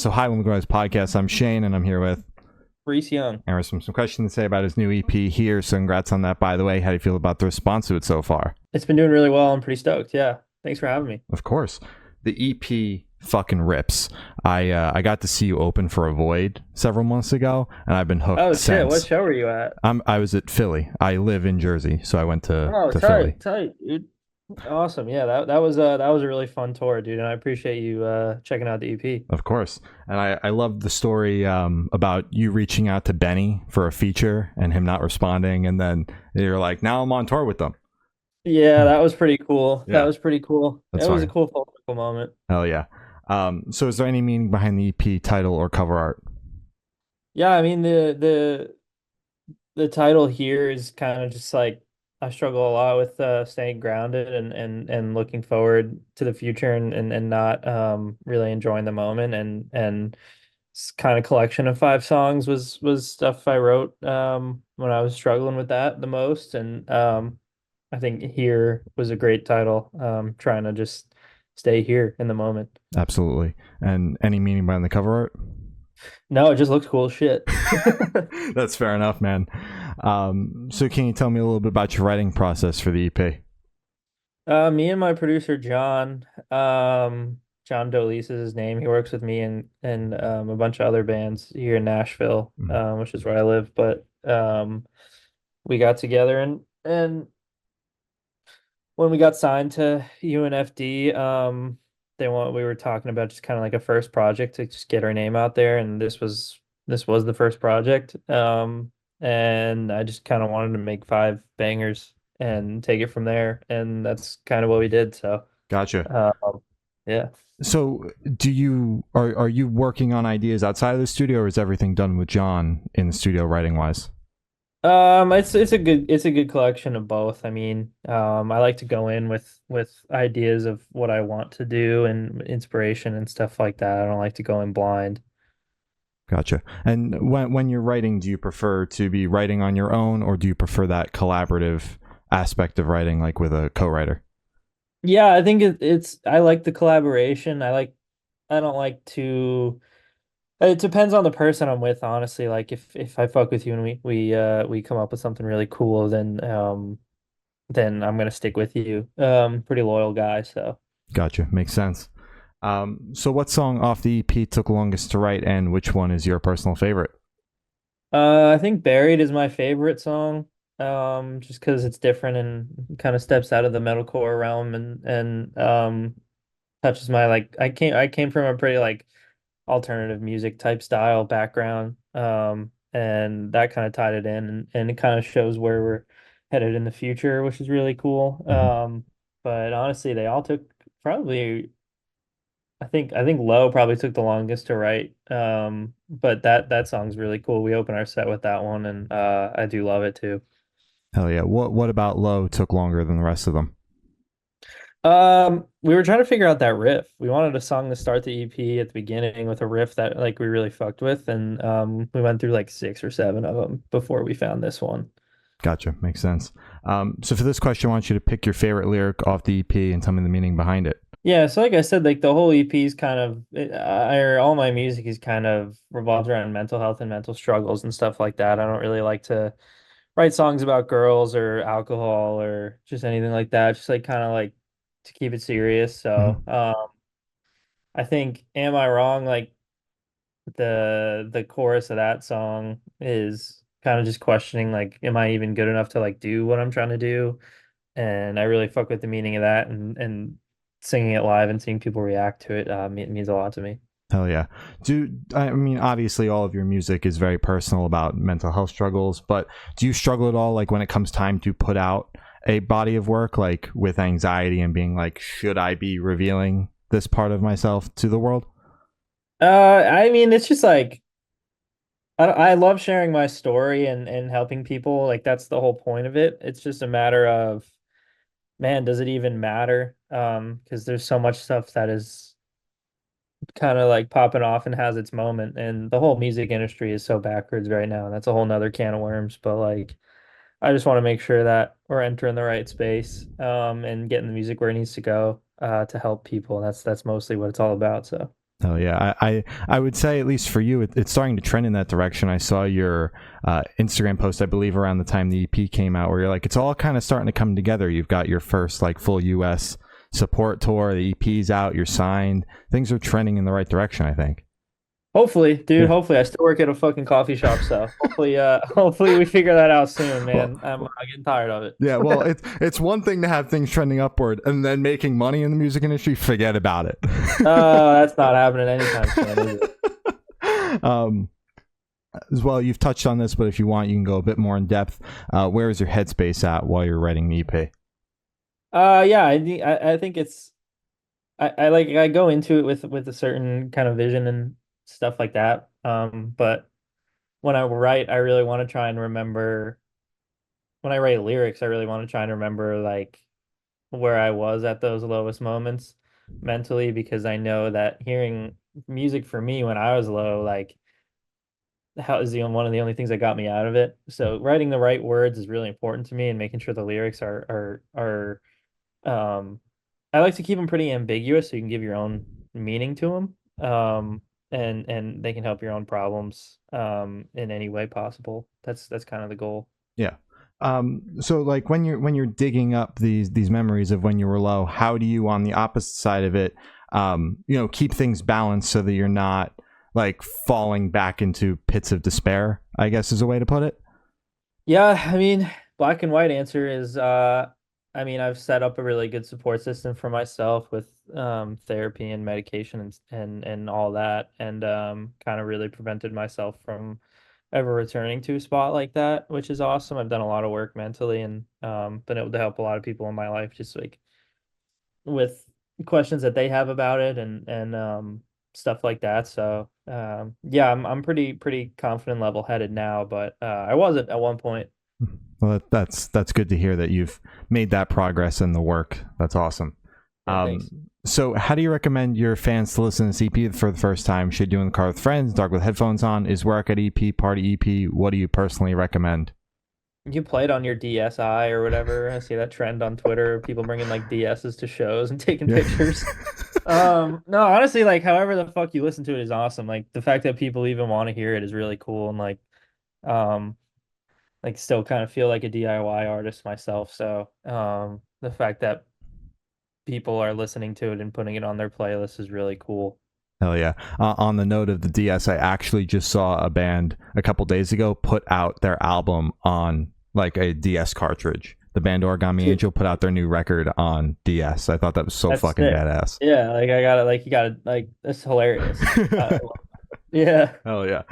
So hi, when we go to this podcast, I'm Shane, and I'm here with Reece Young. Aaron. Some questions to say about his new EP here. So congrats on that, by the way. How do you feel about the response to it so far? It's been doing really well. I'm pretty stoked. Yeah. Thanks for having me. Of course, the EP fucking rips. I got to see you open for a Void several months ago, and I've been hooked Oh shit, what since. show were you at? I was at Philly. I live in Jersey, so I went Oh, to Philly. tight, tight, dude. Awesome. Yeah, that was a really fun tour, dude. And I appreciate you checking out the EP. Of course. And I love the story about you reaching out to Benny for a feature and him not responding. And then you're like, now I'm on tour with them. Yeah, that was pretty cool. That Yeah, was pretty cool. that's It was a fine. cool full circle moment. Hell yeah. So is there any meaning behind the EP title or cover art? Yeah, I mean the title here is kind of just like I struggle a lot with staying grounded and looking forward to the future and not really enjoying the moment and this kind of collection of five songs was stuff I wrote when I was struggling with that the most and I think here was a great title trying to just stay here in the moment. Absolutely. And any meaning behind the cover art? No, it just looks cool as shit. That's fair enough, man. So can you tell me a little bit about your writing process for the EP? Me and my producer John Dolis is his name. He works with me and a bunch of other bands here in Nashville, Mm. which is where I live. But we got together and when we got signed to UNFD, we were talking about just kind of like a first project to just get our name out there, and this was the first project. And I just kind of wanted to make five bangers and take it from there, and that's kind of what we did. So, Gotcha. yeah. So are you working on ideas outside of the studio, or is everything done with John in the studio writing wise? It's a good collection of both. I mean, I like to go in with ideas of what I want to do and inspiration and stuff like that. I don't like to go in blind. Gotcha. And when you're writing, do you prefer to be writing on your own, or do you prefer that collaborative aspect of writing, like with a co-writer? Yeah, I think it's I like the collaboration. I don't like to it depends on the person I'm with, honestly. Like if I fuck with you and we come up with something really cool, then I'm gonna stick with you. Pretty loyal guy, so. Gotcha. Makes sense. So what song off the EP took longest to write, and which one is your personal favorite? I think Buried is my favorite song. Just because it's different and kind of steps out of the metalcore realm and touches my like I came from a pretty like alternative music type style background. And that kind of tied it in and it kind of shows where we're headed in the future, which is really cool. Mhm. But honestly, they all took probably I think Low probably took the longest to write. But that song's really cool. We open our set with that one, and I do love it too. Hell yeah. What about Low took longer than the rest of them? We were trying to figure out that riff. We wanted a song to start the EP at the beginning with a riff that like we really fucked with, and we went through like six or seven of them before we found this one. Gotcha. Makes sense. So for this question, I want you to pick your favorite lyric off the EP and tell me the meaning behind it. Yeah, so like I said, like the whole EP is kind of, all my music is kind of revolved around mental health and mental struggles and stuff like that. I don't really like to write songs about girls or alcohol or just anything like that. Just like kind of like to keep it serious. So, Mhm. I think "Am I Wrong?" Like the chorus of that song is kind of just questioning like, am I even good enough to like do what I'm trying to do? And I really fuck with the meaning of that and singing it live and seeing people react to it means a lot to me. Hell yeah. I mean, obviously all of your music is very personal about mental health struggles, but do you struggle at all, like when it comes time to put out a body of work, like with anxiety and being like, should I be revealing this part of myself to the world? I mean, it's just like I love sharing my story and helping people. Like that's the whole point of it. It's just a matter of, man, does it even matter? Because there's so much stuff that is kind of like popping off and has its moment, and the whole music industry is so backwards right now, and that's a whole nother can of worms. But like, I just want to make sure that we're entering the right space, and getting the music where it needs to go, to help people. That's mostly what it's all about. So. Oh yeah, I would say at least for you, it's starting to trend in that direction. I saw your Instagram post, I believe, around the time the EP came out, where you're like, it's all kind of starting to come together. You've got your first like full U.S. support tour, the EP's out, you're signed. Things are trending in the right direction, I think. Hopefully, dude, Yeah. hopefully. I still work at a fucking coffee shop, so hopefully, hopefully we figure that out soon, Well, man. I'm getting tired of it. yeah. Well, it's one thing to have things trending upward, and then making money in the music industry. Forget about it. That's not happening anytime soon, is it? um, as well, you've touched on this, but if you want, you can go a bit more in depth. Where is your headspace at while you're writing the EP? Yeah, I think it's I like I go into it with a certain kind of vision and stuff like that. But when I write, I really want to try and remember when I write lyrics, I really want to try and remember like where I was at those lowest moments mentally because I know that hearing music for me when I was low, like how is the one of the only things that got me out of it. So writing the right words is really important to me and making sure the lyrics are I like to keep them pretty ambiguous so you can give your own meaning to them. And they can help your own problems in any way possible. That's kind of the goal. Yeah. So like when you're digging up these memories of when you were low, how do you on the opposite side of it, keep things balanced so that you're not like falling back into pits of despair, I guess is a way to put it. Yeah, I mean, black and white answer is I mean, I've set up a really good support system for myself with therapy and medication and all that and kind of really prevented myself from ever returning to a spot like that, which is awesome. I've done a lot of work mentally and been able to help a lot of people in my life just like with questions that they have about it and stuff like that. So yeah, I'm pretty confident level headed now, but I wasn't at one point. Well, that's good to hear that you've made that progress in the work. That's awesome. Yeah, thanks. So how do you recommend your fans to listen to this EP for the first time? Should do in the car with friends, dark with headphones on? Is work at EP, party EP? What do you personally recommend? You play it on your DSi or whatever. I see that trend on Twitter, people bringing like DSs to shows and taking Yeah. pictures. No, honestly, like however the fuck you listen to it is awesome. Like the fact that people even want to hear it is really cool and um like still kind of feel like a DIY artist myself. So the fact that people are listening to it and putting it on their playlist is really cool. Hell yeah. On the note of the DS, I actually just saw a band a couple days ago put out their album on like a DS cartridge. The band Origami Dude, Angel put out their new record on DS. I thought that was so that's fucking sick. badass. Yeah, like I gotta like you gotta like that's hilarious. Yeah. Hell yeah.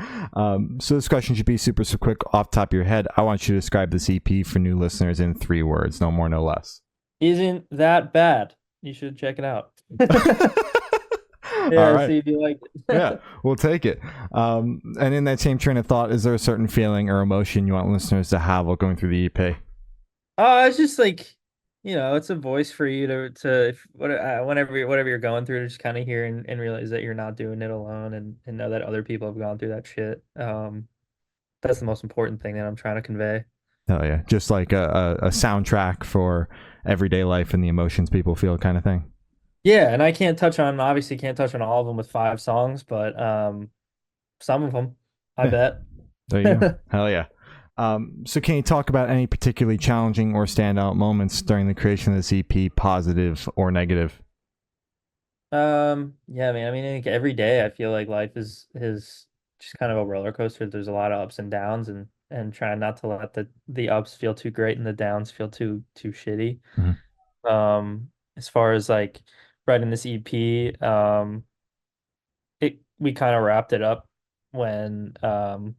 So this question should be super quick off the top of your head. I want you to describe this EP for new listeners in 3 words, no more, no less. Isn't that bad? You should check it out. All Yeah, right. see if you like Yeah, it. we'll take it. And in that same train of thought, is there a certain feeling or emotion you want listeners to have while going through the EP? It's just like, it's a voice for you to if, whatever you're going through, to just kind of hear and realize that you're not doing it alone and know that other people have gone through that shit. That's the most important thing that I'm trying to convey. Oh yeah, just like a soundtrack for everyday life and the emotions people feel, kind of thing. Yeah, and I obviously can't touch on all of them with 5 songs, but some of them, I Yeah, bet. there you go. Hell yeah. So can you talk about any particularly challenging or standout moments during the creation of this EP, positive or negative? Yeah, man. I mean, I think every day I feel like life is just kind of a roller coaster. There's a lot of ups and downs, and trying not to let the ups feel too great and the downs feel too shitty. Mhm. As far as like writing this EP, we kind of wrapped it up when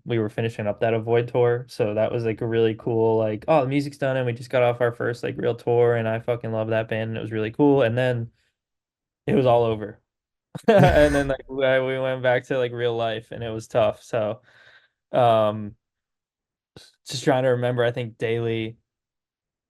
we were finishing up that Avoid tour. So that was like a really cool like, oh, the music's done and we just got off our first like real tour and I fucking love that band and it was really cool. And then it was all over. And then like we went back to like real life and it was tough. So um just trying to remember, I think daily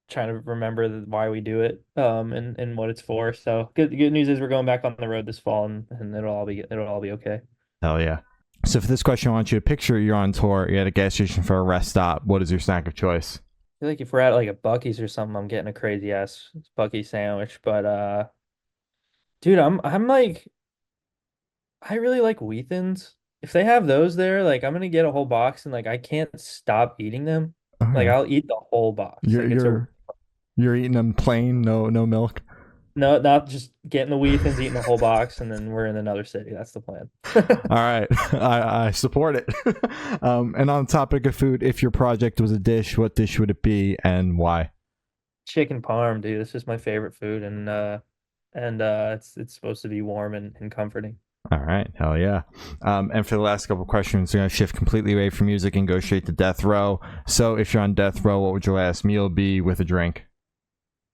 trying to remember why we do it and what it's for. So good news is we're going back on the road this fall and it'll all be okay. Hell yeah. So for this question, I want you to picture you're on tour, you're at a gas station for a rest stop. What is your snack of choice? Feel like if we're at like a Bucky's or something, I'm getting a crazy ass Bucky sandwich. But dude, I'm like I really like Wheathens. If they have those there, like I'm gonna get a whole box and like I can't stop eating them. Like Okay. I'll eat the whole box. You're Like it's a you're you're eating them plain, no milk. no, not just getting the Wheathens, eating the whole box, and then we're in another city. That's the plan. All right, I support it. And on the topic of food, if your project was a dish, what dish would it be and why? Chicken parm, dude. It's just my favorite food, and it's supposed to be warm and comforting. All right, hell yeah. And for the last couple questions, we're gonna shift completely away from music and go straight to death row. So, if you're on death row, what would your last meal be with a drink?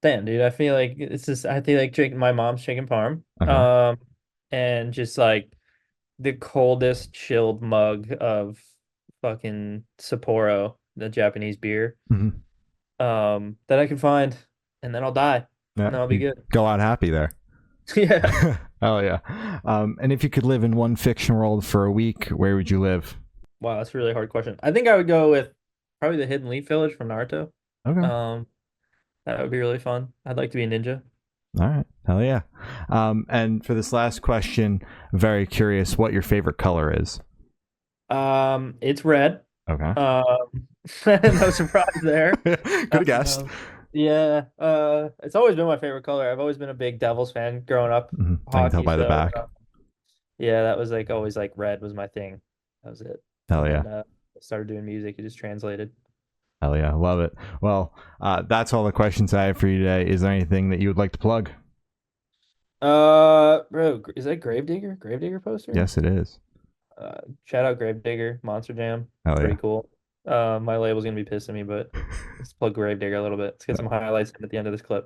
Damn, dude. I feel like it's just I feel like drinking my mom's chicken parm. Okay. And just like the coldest chilled mug of fucking Sapporo, the Japanese beer, Mm-hmm. that I can find, and then I'll die, Yeah, and then I'll be you good. go out happy there. Yeah. Hell yeah. And if you could live in one fiction world for a week, where would you live? Wow, that's a really hard question. I think I would go with probably the Hidden Leaf Village from Naruto. Okay. Um, that would be really fun. I'd like to be a ninja. All right. Hell yeah. And for this last question, very curious what your favorite color is. It's red. Okay. No surprise there. Good guess. Um, yeah, it's always been my favorite color. I've always been a big Devils fan growing up, I can tell hockey. by the So back. yeah, that was like always like red was my thing. That was it. Hell And yeah. then I started doing music. It just translated. Hell yeah. Love it. Well, that's all the questions I have for you today. Is there anything that you would like to plug? Bro, is that Gravedigger? Gravedigger poster? Yes, it is. Shout out Gravedigger, Monster Jam. Hell Pretty yeah. cool. My label's gonna be pissing me, but let's plug Gravedigger a little bit. Let's get some highlights in at the end of this clip.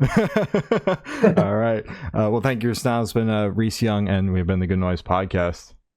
All right. Well, thank you, Stan. It's been Reece Young, and we've been the Good Noise Podcast.